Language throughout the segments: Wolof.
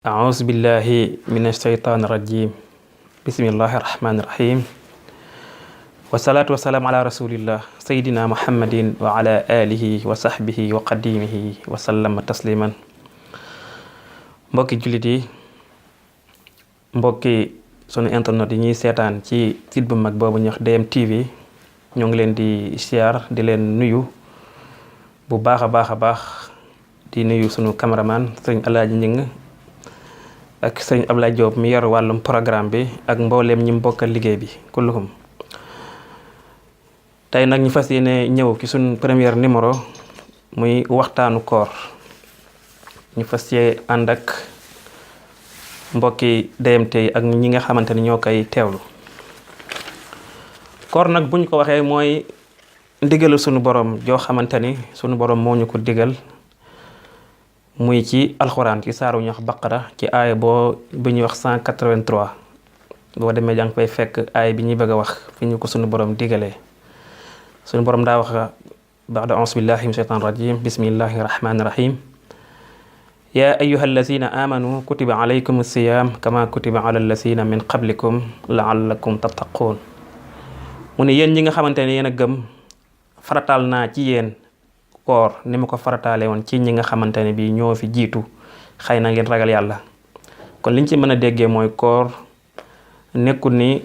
أعوذ بالله من الشيطان الرجيم بسم الله الرحمن الرحيم والصلاة والسلام على رسول الله سيدنا محمد وعلى آله وصحبه وقديمه وسلم تسليما mbokki jullit yi mbokki sunu internet yi ñuy seetaan ci site bu mag boobu ñu wax DMTV ñoo ngi leen di siyaar di leen nuyu bu baax a baax di nuyu sunu cameraman sëñ Alaaji Ñing ak sëñ Ablaye Diop mi yor wàllum programme bi ak mbooleem ñi mbokkal liggéey bi kulluhum tey nag ñu fas yéene ñëw ci suñ premier numéro muy waxtaanu koor ñu fas yéene ànd ak mbokki DMT yi ak ñi nga xamante ni ñoo koy teewlu koor nag buñ ko waxee mooy ndigalu sunu borom joo xamante ni sunu borom moo ñu ko digal muy ci alxuraan ci saaru ñu wax baqara ci aaya boo bi ñuy wax 183 boo demee jàng fay fekk aaya bi ñuy bëgg a wax fi ñu ko sunu borom digalee sunu borom daa wax ba'da a'uuzu billahi mina shaytaani rajiim bismillahi rahmaani rahiim yaa ayyuhal lazina amanu kutiba alaykum as-siyaam kama kutiba ala allazina min qablikum la'allakum tattaqun mu ne yéen ñi nga xamante ne yéen a gëm farataal naa ci yéen koor ni ma ko farataale woon ci ñi nga xamante ne bii ñoo fi jiitu xëy na ngeen ragal yàlla kon liñ ci mën a déggee mooy koor nekkul ni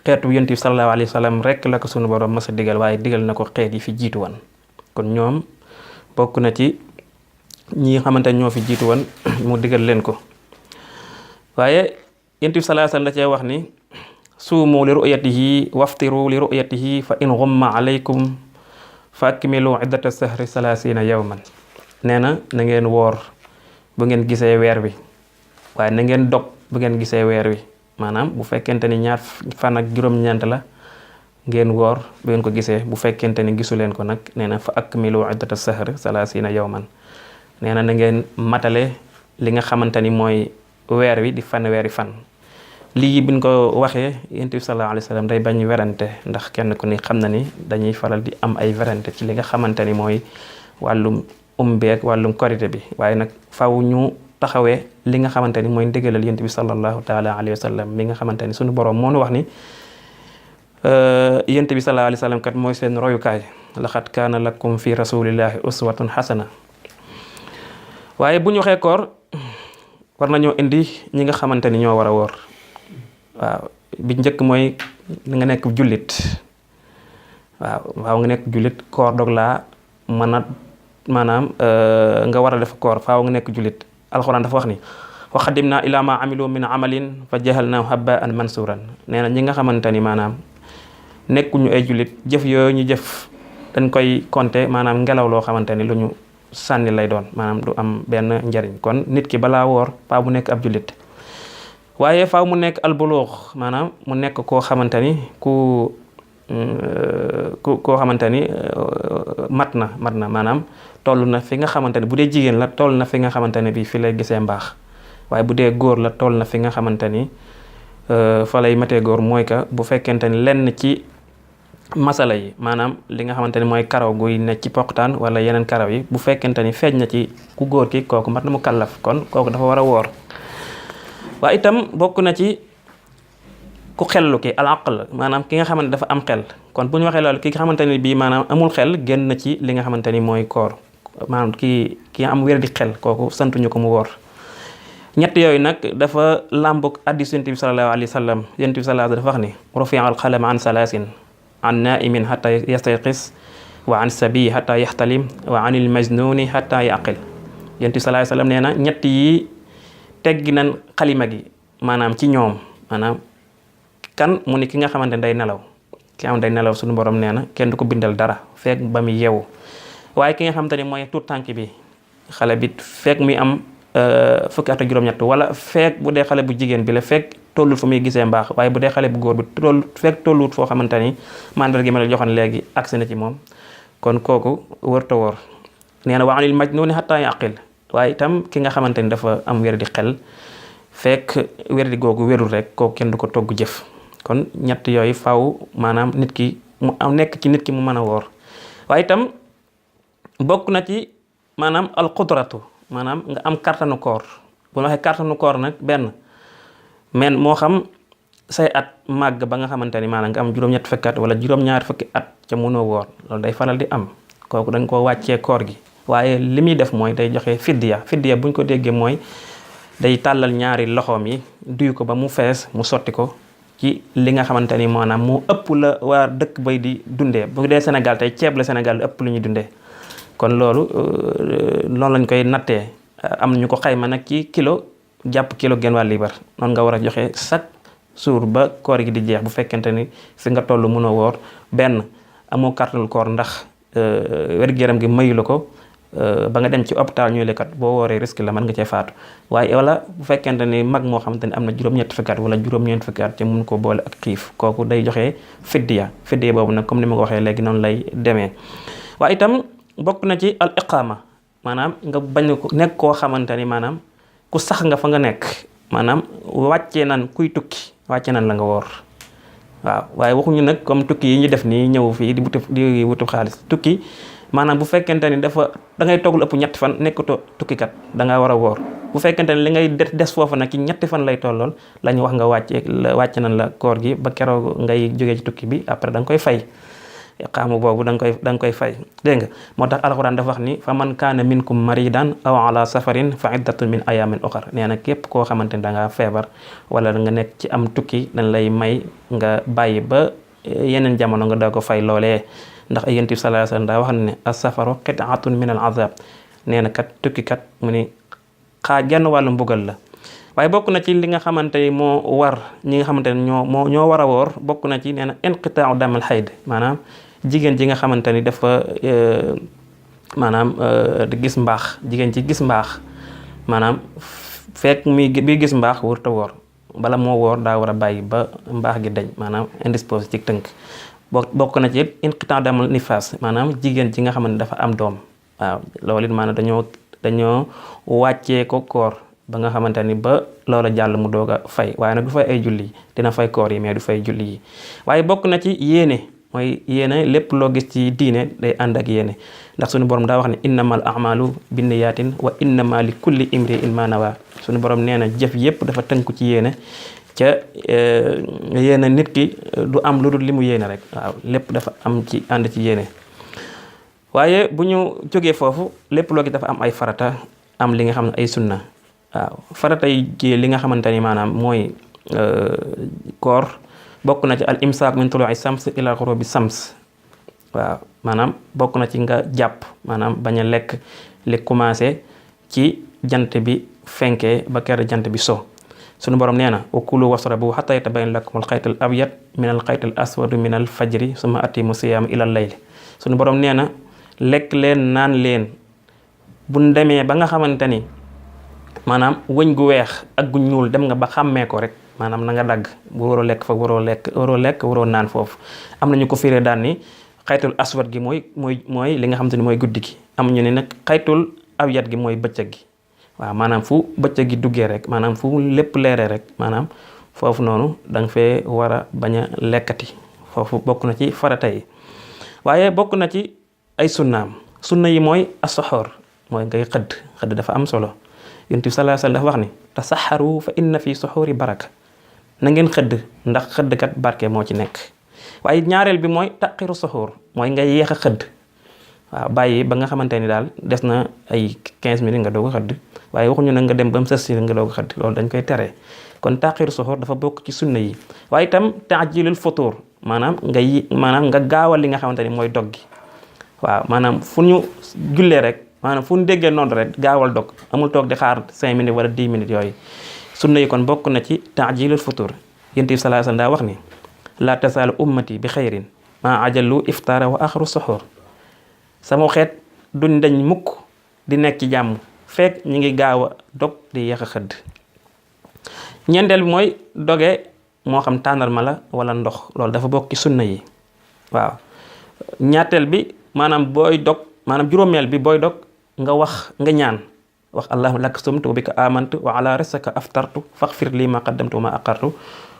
xeetu yonent bi sallallahu alayhi wa sallam rek la ko sunu borom mas a digal waaye digal na ko xeet yi fi jiitu woon kon ñoom bokk na ci ñi nga xamante ne ñoo fi jiitu woon mu digal leen ko waaye yonent bi sallallahu alayhi wa sallam da cee wax ni suumu li ru'yatihi waftiru li ru'yatihi fa in ghumma alaykum fa akmilu iddata sahri salaasina yawman nee na ngeen woor bu ngeen gisee weer wi waaye na ngeen dog bu ngeen gisee weer wi maanaam bu fekkente ni ñaar fan ak juróom-ñeent la ngeen woor bu ngeen ko gisee bu fekkente ni gisu leen ko nag nee na fa akmilu iddata sahri salaasina yawman nee na ngeen matale li nga xamante ni mooy weer wi di fanweeri fan lii biñ ko waxee yonent bi sallallahu alayhi wa sallam day bañ werante ndax kenn ku ni xam na ni dañuy faral di am ay werante ci li nga xamante ni mooy wàllum umbeek wàllum korité bi waaye nag faw ñu taxawee li nga xamante ni mooy ndigalal yonent bi sallallahu taala alayhi wa sallam mi nga xamante ni suñu borom moo nu wax ni yonent bi sallallahu alayhi wa sallam kat mooy seen royukaay laqad kaana lakum fi rasulillahi uswatun hasana waaye bu ñu waxee koor war nañoo indi ñi nga xamante ni ñoo war a woor waaw bi njëkk mooy nga nekk jullit waaw nga nekk jullit koor dog laa mën a maanaam nga war a def koor faaw nga nekk jullit alxuraan dafa wax ni wa qadimna ila ma amilu min amalin fa jahalnahu haba'an mansuran nee na ñi nga xamante ni maanaam nekkuñu ay jullit jëf yooyu ñu jëf dañ koy compter maanaam ngelaw loo xamante ni lu ñu sànni lay doon maanaam du am benn njariñ kon nit ki balaa woor faaw mu nekk ab jullit waaye faaw mu nekk albuluux maanaam mu nekk koo xamante ni koo xamante ni mat na maanaam toll na fi nga xamante ni bu dee jigéen la toll na fi nga xamante ne bii fi lay gisee mbaax waaye bu dee góor la toll na fi nga xamante ni fa lay matee góor mooy que bu fekkente ni lenn ci masala yi maanaam li nga xamante ni mooy karaw guy nekk ci poqtaan wala yeneen karaw yi bu fekkente ni feeñ na ci ku góor ki kooku mat na mu kallaf kon kooku dafa war a woor waaye itam bokk na ci ku xellu ki al aql maanaam ki nga xamante dafa am xel kon bu ñu waxee loolu ki nga xamante ni bii maanaam amul xel génn na ci li nga xamante ni mooy koor maanaam ki am wér di xel kooku santuñu ko mu woor ñett yooyu nag dafa làmbuk hadiis yonent bi sallallahu alayhi wa sallam yonent bi sallallahu dafa wax ni rufi'a al qalam an salaasin an naimin hatta yastayqis wa an sabi hatta yaxtalim wa an il majnuni hatta yaqil yonent bi sallallahu alayhi wa sallam nee na ñett yi teggi nañ xalima gi maanaam ci ñoom maanaam kan mu ni ki nga xamante ne day nelaw ki nga xamante day nelaw suñu borom nee na kenn du ko bindal dara fekk ba muy yeewu waaye ki nga xamante ni mooy tuut tànk bi xale bi fekk muy am fukki at ak juróom-ñett wala fekk bu dee xale bu jigéen bi la fekk tollut fa muy gisee mbaax waaye bu dee xale bu góor bi fekk tollut foo xamante ni mandarga ma la joxoon léegi agsi na ci moom kon kooku wërta woor nee na wa anil majnuni hatta yaqil waaye itam ki nga xamante ni dafa am wér di xel fekk wér di googu wérul rek kooku kenn du ko togg jëf kon ñett yooyu faw maanaam nit ki mu am nekk ci nit ki mu mën a woor waaye itam bokk na ci maanaam alqudratu maanaam nga am kartanu koor bu ma waxee kàttanu koor nag benn men moo xam say at màgg ba nga xamante ni maanaam nga am juróom-ñett fukki at wala juróom-ñaar fukki at ca mënoo woor loolu day faral di am kooku dañ koo wàccee koor gi waaye li muy def mooy day joxe fiddiya buñ ko déggee mooy day tàllal ñaari loxoom yi duy ko ba mu fees mu sotti ko ci li nga xamante ni maanaam moo ëpp la waa dëkk bay di dundee bu dee Sénégal tey ceeb la Sénégal ëpp lu ñuy dundee kon loolu noonu lañ koy nattee am ñu ko xayma nag ci kilo jàpp kilo genn wàll liibar noonu nga war a joxe chaque jour ba koor gi di jeex bu fekkente ni fi nga toll mënoo woor benn amoo kàttanul koor ndax wér-gu-yaram gi mayu la ko ba nga dem ci hôpital ñuy lekkat boo wooree risque la mën nga cee faatu waaye wala bu fekkente ni mag moo xamante ni am na juróom-ñetti fukki at wala juróom-ñeenti fukki at te mun ko boole ak xiif kooku day joxe fiddiya boobu nag comme ni ma ko waxee léegi noonu lay demee waaye itam bokk na ci al iqaama maanaam nga bañ ko nekk koo xamante ni maanaam ku sax nga fa nga nekk maanaam wàccee nan kuy tukki wàccee nan la nga woor waaw waaye waxuñu nag comme tukki yi ñu def nii ñëw fii di wutu xaalis tukki maanaam bu fekkente ni da ngay toog lu ëpp ñetti fan nekkatoo tukkikat da nga war a woor bu fekkente ni li ngay des foofu nag ci ñetti fan lay tollool la ñu wax nga wàcce nañ la koor gi ba keroog ngay jógee ci tukki bi après da nga koy fay xaamu boobu da nga koy fay dégg nga moo tax alxuraan dafa wax ni fa man kaana minkum maridan aw ala safarin fa iddatun min ayamin uxar nee na képp koo xamante ni da ngaa feebar wala nga nekk ci am tukki dañ lay may nga bàyyi ba yeneen jamono nga daa ko fay loolee ndax Yonent bi sallallahu alayhi wasallam daa wax ne as-safaru qit'atun min al-azab nee na kat tukki kat mu ni genn wàllu mbugal la waaye bokk na ci li nga xamante ni moo war ñi nga xamante ne ñoo war a woor bokk na ci nee na inqitaa'u damal hayd maanaam jigéen ji nga xamante ni dafa maanaam di gis mbaax jigéen ci gis mbaax maanaam fekk bi gis mbaax wërta woor bala moo woor daa war a bàyyi ba mbaax gi dañ maanaam indisposé ci tënk bokk na ci inqitaa'u damal nifaas maanaam jigéen ji nga xamante dafa am doom waaw loolu it maanaam dañoo wàccee ko koor ba nga xamante ni ba loola jàll mu doog a fay waaye nag du fay ay julli dina fay koor yi mais du fay julli yi waaye bokk na ci yéene mooy yéene lépp loo gis ci diine day ànd ak yéene ndax suñu borom daa wax ne innamal a'malu binniyaatin wa innama li kulli imri'in ma nawa suñu borom nee na jëf yépp dafa tënku ci yéene ca yéene nit ki du am lu dul li mu yéene rek waaw lépp dafa am ci ànd ci yéene waaye bu ñu jógee foofu lépp loo gis dafa am ay farata am li nga xam ne ay sunna waaw farata yi ci li nga xamante ni maanaam mooy koor bokk na ci al imsaak min tulu'i sams ila ghurubi sams waaw maanaam bokk na ci nga jàpp maanaam bañ a lekk li commencé ci jant bi fenkee ba kër jant bi so sunu borom nee na wa kulu wasrabu hatta yatabayyana lakum al xayt al abyad min al xayt al aswad min al fajri summa atimu siyaam ila al layl sunu borom nee na lekk leen naan leen bu demee ba nga xamante ni maanaam wëñ gu weex ak gu ñuul dem nga ba xàmmee ko rek maanaam na nga dagg bu waroo lekk fa waroo naan foofu am na ñu ko firee daan ni xaytul aswad gi mooy li nga xamante ni mooy guddi gi am ñu ne nag xaytul abyad gi mooy bëccëg gi waaw maanaam fu bëccëg gi duggee rek maanaam fu lépp leeree rek maanaam foofu noonu da nga fee war a bañ a lekkati foofu bokk na ci farata yi waaye bokk na ci ay sunnaam sunna yi mooy as-suxuur mooy ngay xëdd dafa am solo Yonent bi sallallahu alayhi wasallam dafa wax ni tasaxaru fa inna fi suxuuri baraka na ngeen xëdd ndax xëddkat barke moo ci nekk waaye ñaareel bi mooy taqiru suxuur mooy nga yéex a xëdd waaw bàyyi ba nga xamante ni daal des na ay 15 minutes nga doog a xëdd waaye waxuñu nag nga dem ba mu sës si nga doog a xëdd loolu dañ koy tere kon taqiru suxuur dafa bokk ci sunna yi waaye itam taajilul futuur maanaam nga gaawal li nga xamante ni mooy dog gi waaw maanaam fu ñu jullee rek maanaam fu ñu déggee noonu rek gaawal dog amul toog di xaar 5 minutes wala 10 minutes yooyu sunna yi kon bokk na ci taajilul futur Yonent bi sallallahu alayhi wasallam daa wax ni la tasaalu ummati bi xayrin ma ajallu iftaara wa axaru suxur sama xeet duñ dañ mukk di nekk ci jàmm fekk ñi ngi gaaw a dog di yéex a xëdd ñeenteel bi mooy doge moo xam tàndarma la wala ndox loolu dafa bokk ci sunna yi waaw ñaateel bi maanaam booy dog maanaam juróomeel bi booy dog nga ñaan wax allahumma laka sumtu wa bika amantu wa ala rizqika aftartu faghfir li ma qaddamtu wa ma aqartu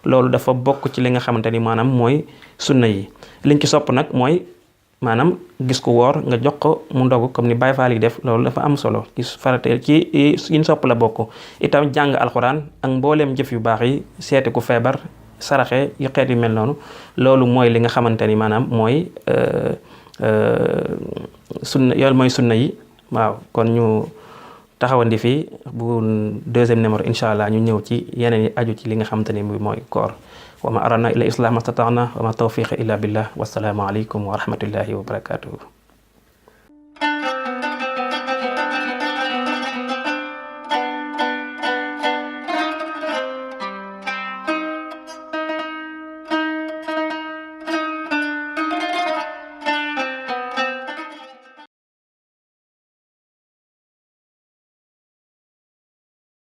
loolu dafa bokk ci li nga xamante ni maanaam mooy sunna yi liñ ci sopp nag mooy maanaam gis ko woor nga jox ko mu ndogu comme ni Baay Faal yi def loolu dafa am solo ci farate ci yiñ sopp la bokk. itam jàng alxuraan ak mbooleem jëf yu baax yi seeti ku feebar saraxe yu xeet yu mel noonu loolu mooy li nga xamante ni maanaam mooy sunna yoolu mooy sunna yi. waaw kon ñu taxawandi fii bu deuxième numéro incha allah ñu ñëw ci yeneen yi aju ci li nga xamante ni mooy koor. wa ma arana illa islah ma stata'na wa ma tawfiqa illa billah wassalaamu aleykum wa rahmatullahi wa barakatuhu.